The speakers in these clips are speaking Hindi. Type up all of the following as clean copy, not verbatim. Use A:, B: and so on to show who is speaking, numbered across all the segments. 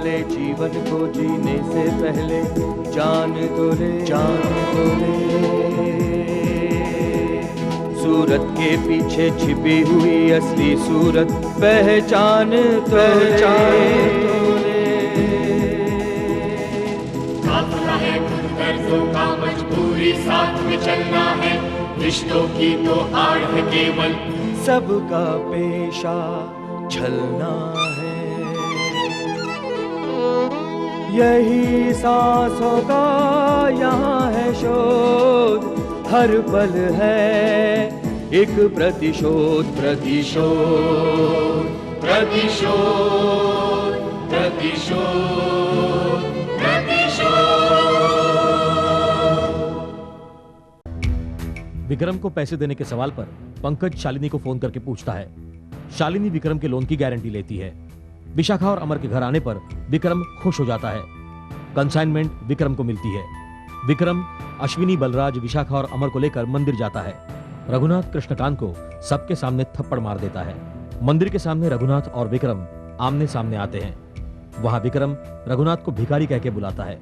A: वाले जीवन को जीने से पहले जान तो ले, जान तो ले। सूरत के पीछे छिपी हुई असली सूरत पहचान तो ले।
B: काफिला है खुद गर्जों का, मजबूरी साथ में चलना है, रिश्तों की तो आड़ है केवल,
A: सबका पेशा छलना है। यही सांसों का यहाँ है शोध, हर पल है एक प्रतिशोध, प्रतिशोध, प्रतिशोध, प्रतिशोध, प्रतिशोध।
C: विक्रम को पैसे देने के सवाल पर पंकज शालिनी को फोन करके पूछता है। शालिनी विक्रम के लोन की गारंटी लेती है। विशाखा और अमर के घर आने पर विक्रम खुश हो जाता है। कंसाइनमेंट विक्रम को मिलती है। विक्रम, अश्विनी, बलराज, विशाखा और अमर को लेकर मंदिर जाता है। रघुनाथ कृष्णकांत को सबके सामने थप्पड़ मार देता है। मंदिर के सामने रघुनाथ और विक्रम आमने सामने आते हैं। वहां विक्रम रघुनाथ को भिखारी कह के बुलाता है।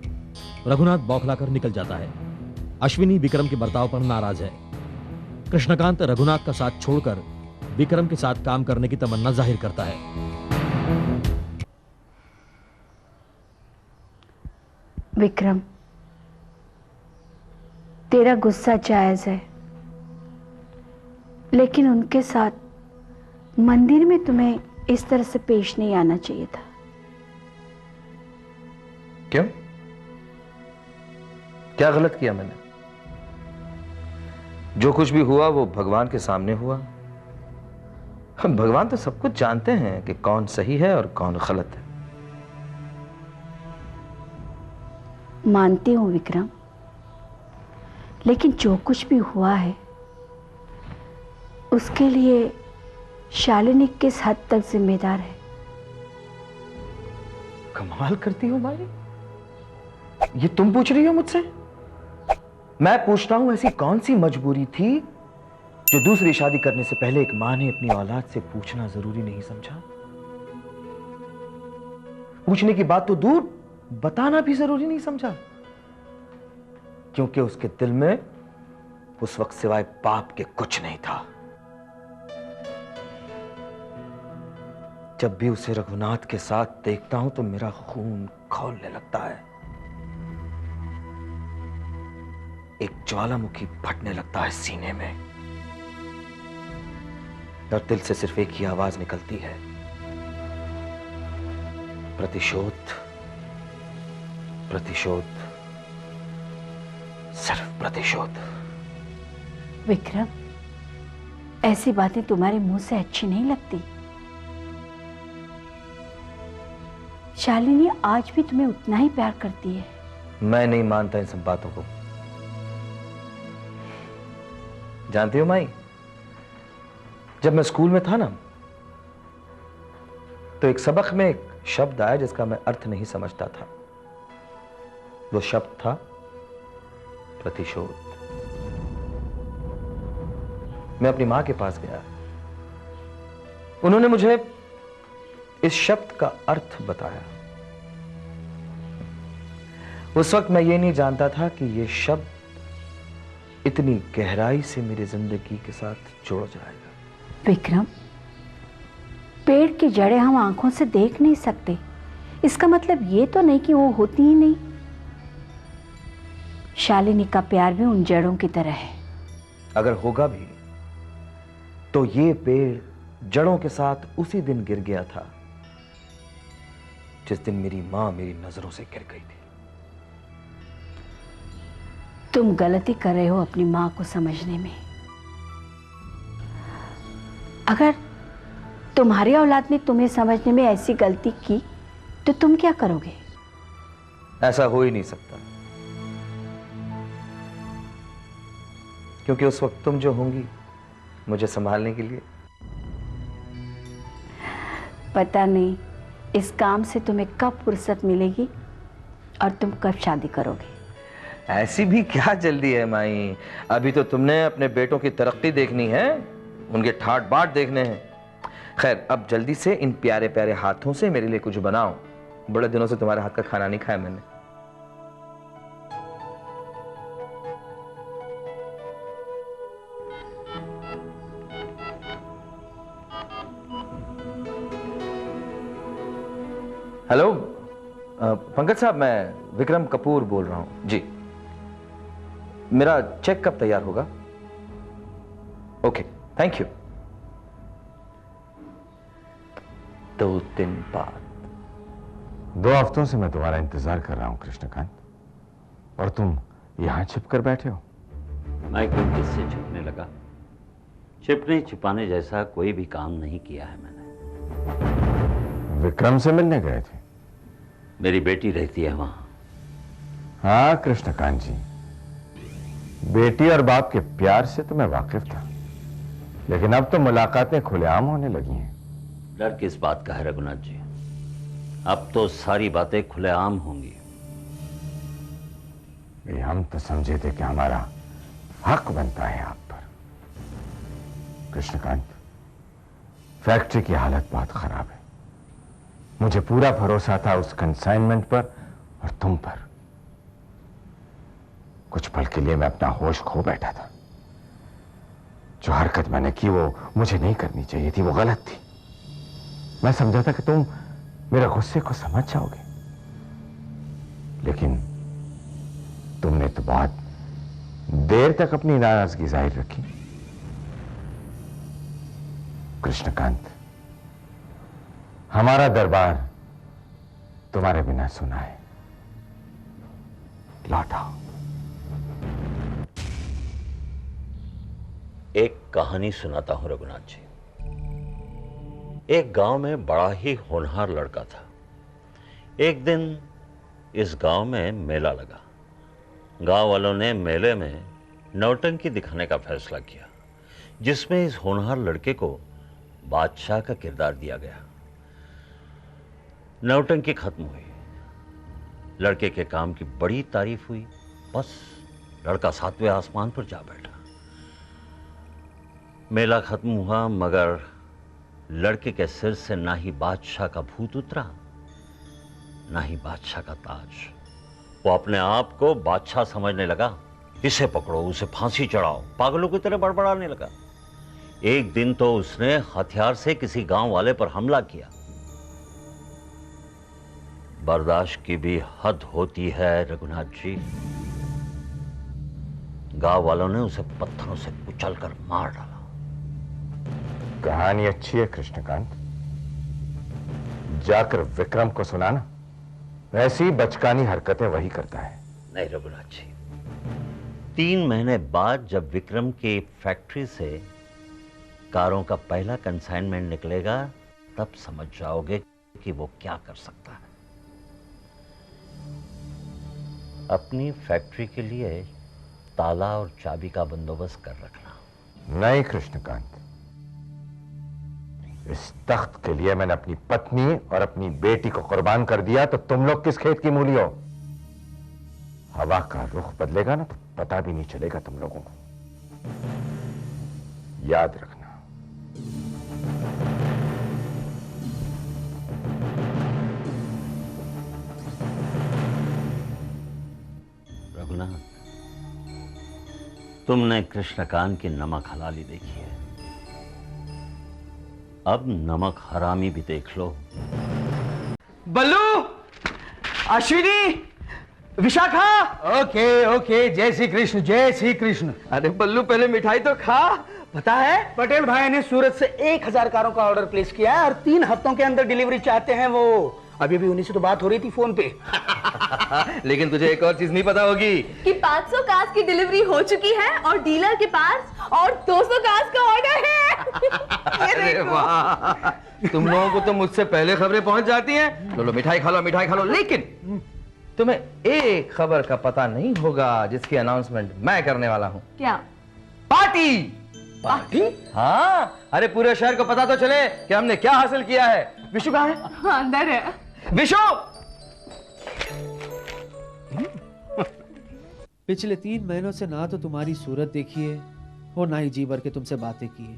C: रघुनाथ बौखलाकर निकल जाता है। अश्विनी विक्रम के बर्ताव पर नाराज है। कृष्णकांत रघुनाथ का साथ छोड़कर विक्रम के साथ काम करने की तमन्ना जाहिर करता है।
D: विक्रम, तेरा गुस्सा जायज है, लेकिन उनके साथ मंदिर में तुम्हें इस तरह से पेश नहीं आना चाहिए था।
E: क्यों? क्या गलत किया मैंने? जो कुछ भी हुआ वो भगवान के सामने हुआ। हम भगवान तो सब कुछ जानते हैं कि कौन सही है और कौन गलत है।
D: मानती हूं विक्रम, लेकिन जो कुछ भी हुआ है उसके लिए शालिनी किस हद तक जिम्मेदार है?
E: कमाल करती हो भाई, ये तुम पूछ रही हो मुझसे? मैं पूछता हूं ऐसी कौन सी मजबूरी थी जो दूसरी शादी करने से पहले एक मां ने अपनी औलाद से पूछना जरूरी नहीं समझा? पूछने की बात तो दूर, बताना भी जरूरी नहीं समझा, क्योंकि उसके दिल में उस वक्त सिवाय पाप के कुछ नहीं था। जब भी उसे रघुनाथ के साथ देखता हूं तो मेरा खून खौलने लगता है। एक ज्वालामुखी फटने लगता है सीने में और दिल से सिर्फ एक ही आवाज निकलती है, प्रतिशोध, प्रतिशोध, सिर्फ प्रतिशोध।
D: विक्रम, ऐसी बातें तुम्हारे मुंह से अच्छी नहीं लगती। शालिनी आज भी तुम्हें उतना ही प्यार करती है।
E: मैं नहीं मानता इन सब बातों को। जानती हो माई, जब मैं स्कूल में था ना, तो एक सबक में एक शब्द आया जिसका मैं अर्थ नहीं समझता था। वो शब्द था प्रतिशोध। मैं अपनी मां के पास गया, उन्होंने मुझे इस शब्द का अर्थ बताया। उस वक्त मैं ये नहीं जानता था कि ये शब्द इतनी गहराई से मेरी जिंदगी के साथ जुड़ जाएगा।
D: विक्रम, पेड़ की जड़ें हम आंखों से देख नहीं सकते, इसका मतलब ये तो नहीं कि वो होती ही नहीं। शालिनी का प्यार भी उन जड़ों की तरह है।
E: अगर होगा भी तो ये पेड़ जड़ों के साथ उसी दिन गिर गया था जिस दिन मेरी मां मेरी नजरों से गिर गई थी।
D: तुम गलती कर रहे हो अपनी मां को समझने में। अगर तुम्हारी औलाद ने तुम्हें समझने में ऐसी गलती की तो तुम क्या करोगे?
E: ऐसा हो ही नहीं सकता, क्योंकि उस वक्त तुम जो होंगी मुझे संभालने के लिए।
D: पता नहीं इस काम से तुम्हें कब फुर्सत मिलेगी और तुम कब शादी करोगे।
E: ऐसी भी क्या जल्दी है माई? अभी तो तुमने अपने बेटों की तरक्की देखनी है, उनके ठाट बाट देखने हैं। खैर, अब जल्दी से इन प्यारे प्यारे हाथों से मेरे लिए कुछ बनाओ, बड़े दिनों से तुम्हारे हाथ का खाना नहीं खाया मैंने। हेलो पंकज साहब, मैं विक्रम कपूर बोल रहा हूं जी। मेरा चेक कब तैयार होगा? Okay, thank you. 2 दिन बाद।
F: 2 हफ्तों से मैं तुम्हारा इंतजार कर रहा हूं कृष्णकांत, और तुम यहां छिप कर बैठे हो।
G: मैं क्यों किससे छिपने लगा? छिपने छिपाने जैसा कोई भी काम नहीं किया है मैंने।
F: विक्रम से मिलने गए थे?
G: मेरी बेटी रहती है वहां।
F: हाँ कृष्णकांत जी, बेटी और बाप के प्यार से तो मैं वाकिफ था, लेकिन अब तो मुलाकातें खुलेआम होने लगी हैं।
G: डर किस बात का है रघुनाथ जी? अब तो सारी बातें खुलेआम होंगी।
F: हम तो समझे थे कि हमारा हक बनता है आप पर। कृष्णकांत, फैक्ट्री की हालत बहुत खराब है। मुझे पूरा भरोसा था उस कंसाइनमेंट पर और तुम पर। कुछ पल के लिए मैं अपना होश खो बैठा था। जो हरकत मैंने की वो मुझे नहीं करनी चाहिए थी, वो गलत थी। मैं समझा था कि तुम मेरे गुस्से को समझ जाओगे, लेकिन तुमने तो बहुत देर तक अपनी नाराजगी जाहिर रखी। कृष्णकांत, हमारा दरबार तुम्हारे बिना सुना है। लौट आओ।
G: एक कहानी सुनाता हूं रघुनाथ जी। एक गांव में बड़ा ही होनहार लड़का था। एक दिन इस गांव में मेला लगा। गांव वालों ने मेले में नौटंकी दिखाने का फैसला किया, जिसमें इस होनहार लड़के को बादशाह का किरदार दिया गया। नौटंकी खत्म हुई, लड़के के काम की बड़ी तारीफ हुई। बस लड़का 7वें आसमान पर जा बैठा। मेला खत्म हुआ, मगर लड़के के सिर से ना ही बादशाह का भूत उतरा, ना ही बादशाह का ताज। वो अपने आप को बादशाह समझने लगा। इसे पकड़ो, उसे फांसी चढ़ाओ, पागलों की तरह बड़बड़ाने लगा। एक दिन तो उसने हथियार से किसी गांव वाले पर हमला किया। बर्दाश्त की भी हद होती है रघुनाथ जी। गांव वालों ने उसे पत्थरों से कुचलकर मार डाला।
F: कहानी अच्छी है कृष्णकांत, जाकर विक्रम को सुनाना। ऐसी बचकानी हरकतें वही करता है।
G: नहीं रघुनाथ जी, 3 महीने बाद जब विक्रम की फैक्ट्री से कारों का पहला कंसाइनमेंट निकलेगा, तब समझ जाओगे कि वो क्या कर सकता है। अपनी फैक्ट्री के लिए ताला और चाबी का बंदोबस्त कर रखना।
F: नहीं कृष्णकांत, इस तख्त के लिए मैंने अपनी पत्नी और अपनी बेटी को कुर्बान कर दिया, तो तुम लोग किस खेत की मूली हो? हवा का रुख बदलेगा ना तो पता भी नहीं चलेगा तुम लोगों को। याद रखना।
G: रघुनाथ, तुमने कृष्णकांत की नमक हलाली देखी है, अब नमक हरामी भी देख लो।
H: बल्लू, अश्विनी, विशाखा।
I: ओके ओके, जय श्री कृष्ण, जय श्री कृष्ण।
H: अरे बल्लू, पहले मिठाई तो खा। पता है, पटेल भाई ने सूरत से 1000 कारों का ऑर्डर प्लेस किया है और 3 हफ्तों के अंदर डिलीवरी चाहते हैं वो। अभी भी उन्हीं से तो बात हो रही थी फोन पे।
E: लेकिन तुझे एक और चीज नहीं पता होगी
J: कि 500 कार्स की डिलीवरी हो चुकी है और डीलर के पास और 200 कार्स का ऑर्डर है।
E: अरे वाह, तुम लोगों को तो मुझसे पहले खबरें पहुंच जाती हैं। लो लो, मिठाई खा लो, मिठाई खा लो। लेकिन तुम्हें एक खबर का पता नहीं होगा जिसकी अनाउंसमेंट मैं करने वाला हूं।
J: क्या?
E: पार्टी। पार्टी? हाँ, अरे पूरे शहर को पता तो चले कि हमने क्या हासिल किया है। विशु कहाँ है?
J: हाँ, अंदर है।
E: विशु!
I: पिछले 3 महीनों से ना तो तुम्हारी सूरत देखी है और ना ही जी भर के तुमसे बातें की है।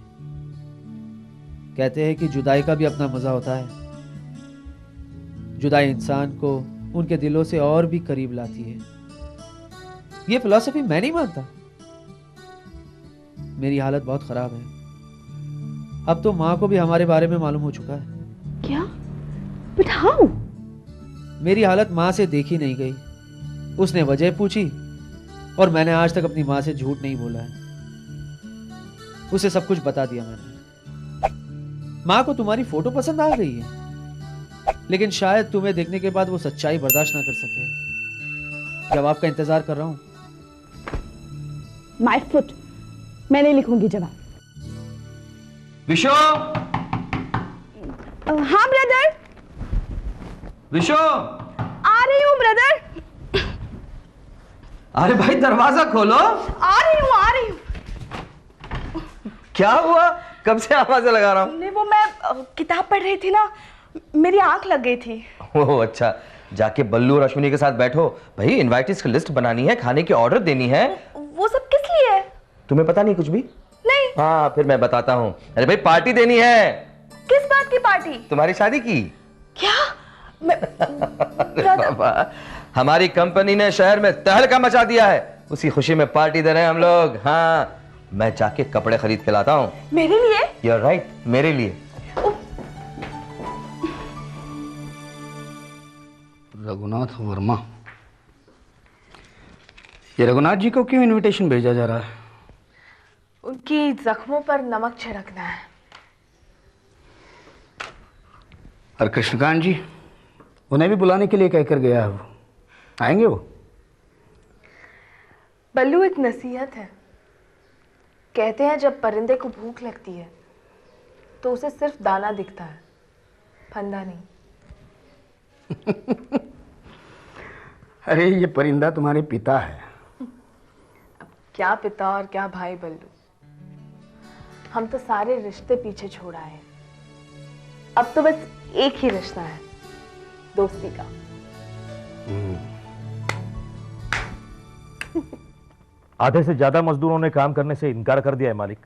I: कहते हैं कि जुदाई का भी अपना मजा होता है, जुदाई इंसान को उनके दिलों से और भी करीब लाती है। ये फिलॉसफी मैं नहीं मानता। मेरी हालत बहुत खराब है। अब तो माँ को भी हमारे बारे में मालूम हो चुका है।
D: क्या? But how?
I: मेरी हालत माँ से देखी नहीं गई। उसने वजह पूछी और मैंने आज तक अपनी माँ से झूठ नहीं बोला है। उसे सब कुछ बता दिया मैंने। माँ को तुम्हारी फोटो पसंद आ गई है, लेकिन शायद तुम्हें देखने के बाद वो सच्चाई बर्दाश्त ना कर सके। जवाब का इंतजार कर रहा हूं।
J: माय फुट, मैं नहीं लिखूंगी जवाब।
E: विशो!
J: हाँ ब्रदर,
E: विशो!
J: आ रही हूँ ब्रदर।
E: अरे भाई दरवाजा खोलो।
J: आ रही हूँ।
E: क्या हुआ? कब से आवाजें लगा रहा हूँ?
J: नहीं, वो मैं किताब पढ़ रही थी ना, मेरी आंख लग गई थी।
E: ओह अच्छा, जाके बल्लू और अश्विनी के साथ बैठो। भाई इनवाइटीज की लिस्ट बनानी है, खाने की ऑर्डर देनी है।
J: वो सब किस लिए है?
E: तुम्हें पता नहीं कुछ भी?
J: नहीं।
E: हाँ फिर मैं बताता हूँ। अरे भाई पार्टी देनी है।
J: किस बात की पार्टी?
E: तुम्हारी शादी की।
J: क्या?
E: बाबा, हमारी कंपनी ने शहर में तहलका मचा दिया है, उसी खुशी में पार्टी दे रहे हैं हम लोग। हाँ मैं जाके कपड़े खरीद के लाता हूँ।
J: मेरे लिए?
E: You're right, मेरे लिए।
H: रघुनाथ वर्मा, ये रघुनाथ जी को क्यों इनविटेशन भेजा जा रहा है?
J: उनकी जख्मों पर नमक छिड़कना है।
H: और कृष्णकांत जी, उन्हें भी बुलाने के लिए कहकर गया है। वो आएंगे? वो
J: बल्लू, एक नसीहत है। कहते हैं जब परिंदे को भूख लगती है तो उसे सिर्फ दाना दिखता है, फंदा नहीं।
H: अरे ये परिंदा तुम्हारे पिता है।
J: अब क्या पिता और क्या भाई बल्लू, हम तो सारे रिश्ते पीछे छोड़ आए हैं। अब तो बस एक ही रिश्ता है, दोस्ती का।
C: आधे से ज्यादा मजदूरों ने काम करने से इनकार कर दिया है मालिक।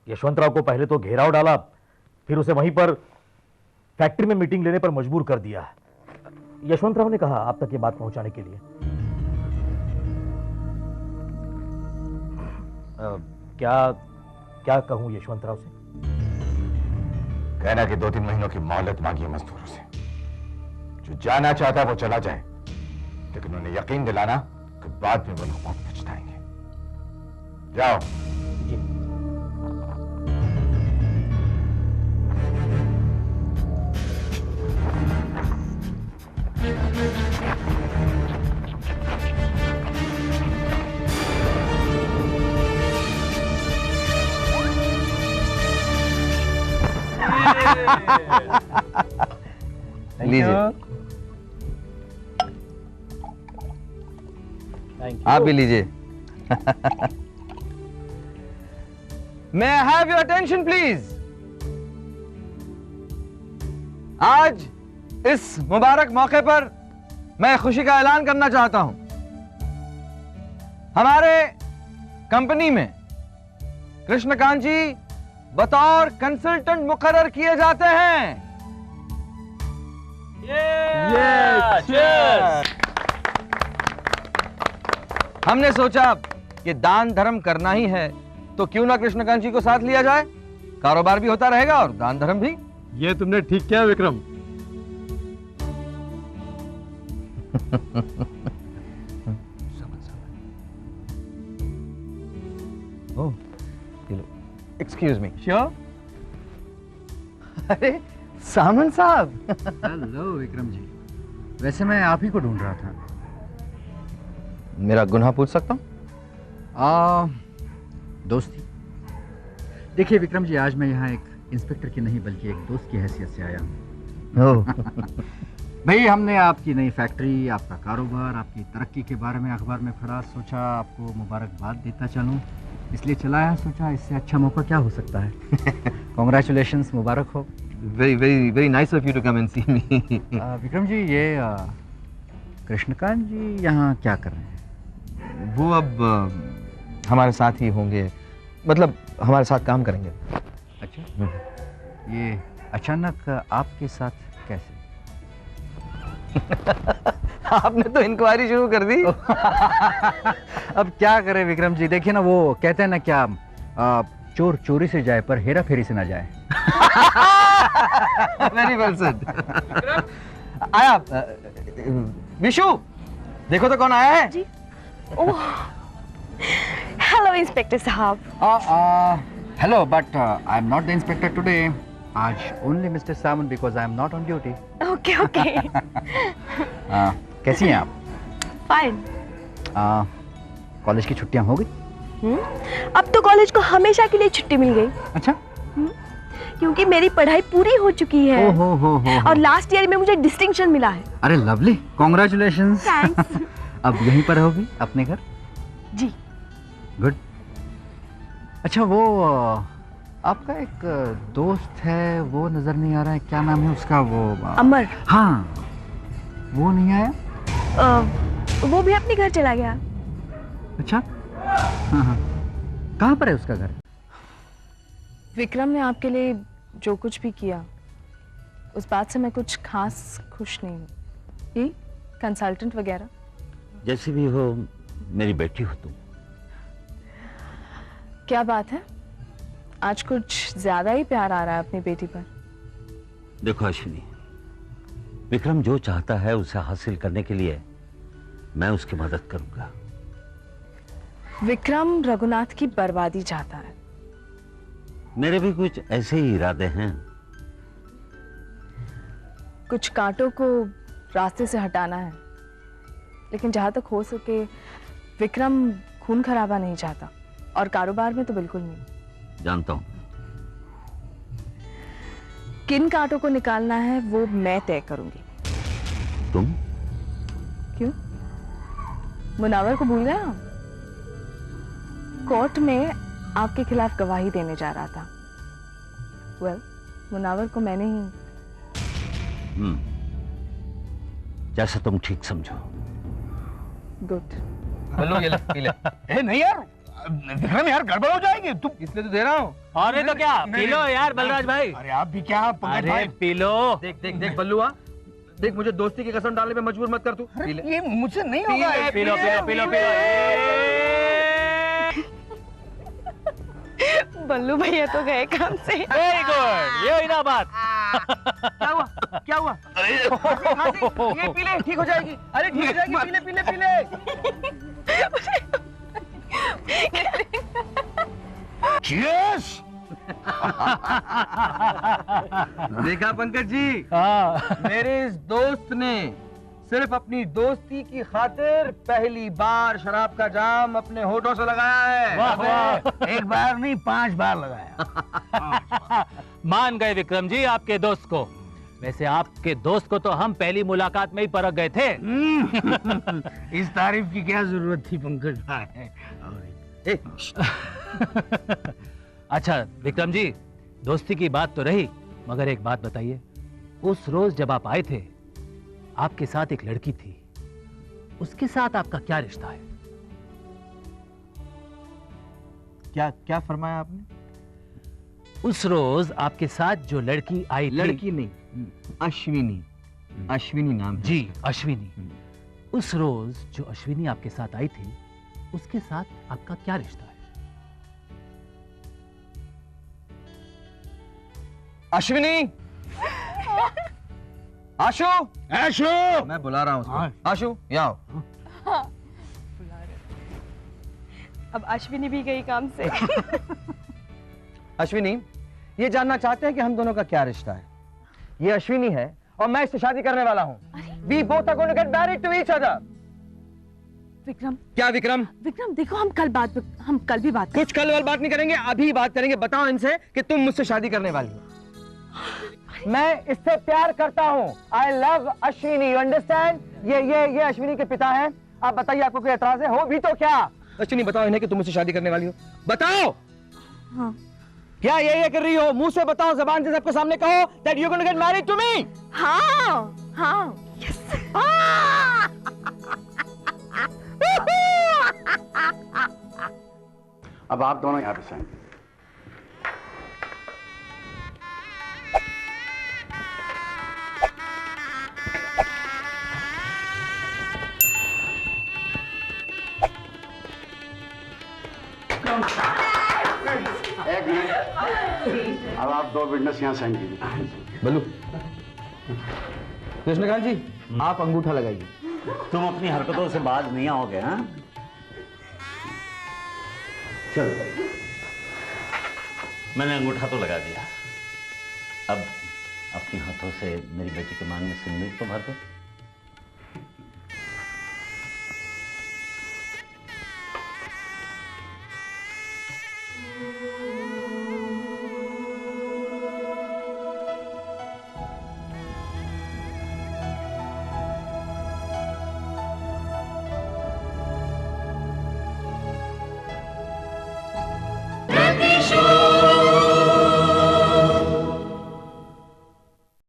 C: यशवंतराव को पहले तो घेराव डाला, फिर उसे वहीं पर फैक्ट्री में मीटिंग लेने पर मजबूर कर दिया। यशवंतराव ने कहा आप तक ये बात पहुंचाने के लिए। क्या कहूं यशवंतराव से?
F: कहना कि 2-3 महीनों की मोहलत मांगी मजदूरों से। जो जाना चाहता है वो चला जाए, लेकिन उन्हें यकीन दिलाना कि बाद में वो लोग बहुत पछताएंगे। जाओ। जी।
E: लीजिए, आप भी लीजिए। May I have your attention please? आज इस मुबारक मौके पर मैं खुशी का ऐलान करना चाहता हूं। हमारे कंपनी में कृष्णकांत जी बतौर कंसल्टेंट मुकर्रर किए जाते हैं। हमने सोचा कि दान धर्म करना ही है, तो क्यों ना कृष्णकांत जी को साथ लिया जाए। कारोबार भी होता रहेगा और दान धर्म भी।
K: ये तुमने ठीक किया विक्रम।
E: Excuse me.
K: श्योर।
E: अरे सामन साहब।
L: हेलो विक्रम जी, वैसे मैं आप ही को ढूंढ रहा था।
E: मेरा गुनाह पूछ सकता हूँ?
L: दोस्ती। देखिए विक्रम जी, आज मैं यहाँ एक इंस्पेक्टर की नहीं बल्कि एक दोस्त की हैसियत से आया हूँ। भाई हमने आपकी नई फैक्ट्री, आपका कारोबार, आपकी तरक्की के बारे में अखबार में पढ़ा, सोचा आपको मुबारकबाद देता चलूँ, इसलिए चलाया। सोचा इससे अच्छा मौका क्या हो सकता है। कॉन्ग्रेचुलेशंस, मुबारक हो।
E: Very very very nice of you to come and see me.
L: Vikram ji, ये कृष्णकांत जी यहाँ क्या कर रहे हैं?
E: वो अब हमारे साथ ही होंगे, मतलब हमारे साथ काम करेंगे।
L: अच्छा, ये अचानक आपके साथ कैसे?
E: आपने तो इंक्वायरी शुरू कर दी।
L: अब क्या करें विक्रम जी, देखिए ना, वो कहते हैं ना क्या, चोर चोरी से जाए पर हेरा फेरी से ना जाए।
E: Very well said. आया विशु, देखो तो कौन आया है।
J: जी। ओह, हेलो इंस्पेक्टर साहब।
L: Hello, but I am not the inspector today. आज ओनली मिस्टर सामन because I am not on duty.
J: Okay okay.
L: कैसी हैं आप?
J: फाइन।
L: कॉलेज की छुट्टियां हो गई?
J: अब तो कॉलेज को हमेशा के लिए छुट्टी मिल गई।
L: अच्छा।
J: क्योंकि मेरी पढ़ाई पूरी हो चुकी है।
L: हो।
J: और लास्ट ईयर में मुझे डिस्टिंक्शन मिला है।
L: अरे लवली, कॉन्ग्रेचुलेशंस।
J: थैंक्स।
L: अब यहीं पर होगी अपने घर?
J: जी।
L: गुड। अच्छा, वो आपका एक दोस्त है, वो नजर नहीं आ रहा है, क्या नाम है उसका? वो
J: अमर।
L: हाँ, वो नहीं आया?
J: वो भी अपने घर चला गया।
L: अच्छा। हाँ। कहाँ पर है उसका घर?
J: विक्रम ने आपके लिए जो कुछ भी किया, उस बात से मैं कुछ खास खुश नहीं हूँ। ये कंसल्टेंट वगैरह
G: जैसे भी हो, मेरी बेटी हो तुम।
J: क्या बात है, आज कुछ ज्यादा ही प्यार आ रहा है अपनी बेटी पर।
G: देखो अश्विनी, विक्रम जो चाहता है उसे हासिल करने के लिए मैं उसकी मदद करूंगा।
J: विक्रम रघुनाथ की बर्बादी चाहता है।
G: मेरे भी कुछ ऐसे ही इरादे हैं।
J: कुछ कांटों को रास्ते से हटाना है, लेकिन जहां तक हो सके विक्रम खून खराबा नहीं चाहता, और कारोबार में तो बिल्कुल नहीं।
G: जानता हूं।
J: किन कांटों को निकालना है वो मैं तय करूंगी।
G: तुम?
J: क्यों? मुनावर को भूल गया? कोर्ट में आपके खिलाफ गवाही देने जा रहा था। वेल, मुनावर को मैंने ही।
G: जैसा तुम ठीक समझो।
J: गुड।
E: हेलो, ये ले, पी ले।
H: नहीं यार विक्रम, यार गड़बड़ हो जाएगी। तुम
E: इसलिए तो दे रहा हूँ।
C: अरे तो क्या, पी लो यार बलराज भाई।
H: अरे आप भी क्या पंकज भाई,
C: पी लो।
E: देख बल्लुआ, देख मुझे दोस्ती की कसम डालने में मजबूर मत कर तू। पी ले।
H: ये मुझसे नहीं होगा।
C: P low.
J: बल्लू भैया तो गए काम से।
C: वेरी गुड, ये हुई ना बात।
E: क्या हुआ? ये पी ले, ठीक हो जाएगी। अरे ठीक हो जाएगी, पी ले।
H: Cheers!
E: देखा पंकज जी, मेरे इस दोस्त ने सिर्फ अपनी दोस्ती की खातिर पहली बार शराब का जाम अपने होठों से लगाया है।
H: वाह। एक बार नहीं, 5 बार लगाया।
C: मान गए विक्रम जी आपके दोस्त को। वैसे आपके दोस्त को तो हम पहली मुलाकात में ही परख गए थे।
H: इस तारीफ की क्या जरूरत थी पंकज भाई।
C: अच्छा विक्रम जी, दोस्ती की बात तो रही, मगर एक बात बताइए, उस रोज जब आप आए थे, आपके साथ एक लड़की थी, उसके साथ आपका क्या रिश्ता है?
E: क्या फरमाया आपने?
C: उस रोज आपके साथ जो लड़की आई थी।
E: लड़की नहीं, अश्विनी नाम है।
C: जी, अश्विनी। उस रोज जो अश्विनी आपके साथ आई थी, उसके साथ आपका क्या रिश्ता है?
E: अश्विनी, आशु, मैं बुला रहा हूँ उसको। आशु, यहाँ आओ।
J: अब अश्विनी भी गई काम से।
E: अश्विनी, ये जानना चाहते हैं कि हम दोनों का क्या रिश्ता है। ये अश्विनी है और मैं इससे शादी करने वाला हूँ। We both are going to get married to each other.
J: Vikram.
E: क्या विक्रम?
J: विक्रम देखो, हम कल भी बात
E: कुछ कल वाली बात नहीं करेंगे, अभी बात करेंगे। बताओ इनसे कि तुम मुझसे शादी करने वाली हो। मैं इससे प्यार करता हूँ। I love Ashwini, you understand? ये अश्विनी के पिता हैं। आप बताइए, आपको कोई एतराज है? हो भी तो क्या? अश्विनी बताओ इन्हें कि तुम मुझसे शादी करने वाली हो। बताओ।
J: हाँ।
E: क्या ये कर रही हो? मुंह से बताओ, जबान से सबके सामने कहो that you're going to get married to me.
J: हाँ। Yes.
L: अब आप दोनों यहाँ पे साइन।
M: एक मिनट, अब आप 2 विटनेस यहाँ साइन कीजिए।
E: बल्लू, कृष्णकांत जी, आप अंगूठा लगाइए।
G: तुम अपनी हरकतों से बाज नहीं आओगे, हाँ? चलो, मैंने अंगूठा तो लगा दिया, अब अपने हाथों से मेरी बेटी के मांग में सिंदूर तो भर दो।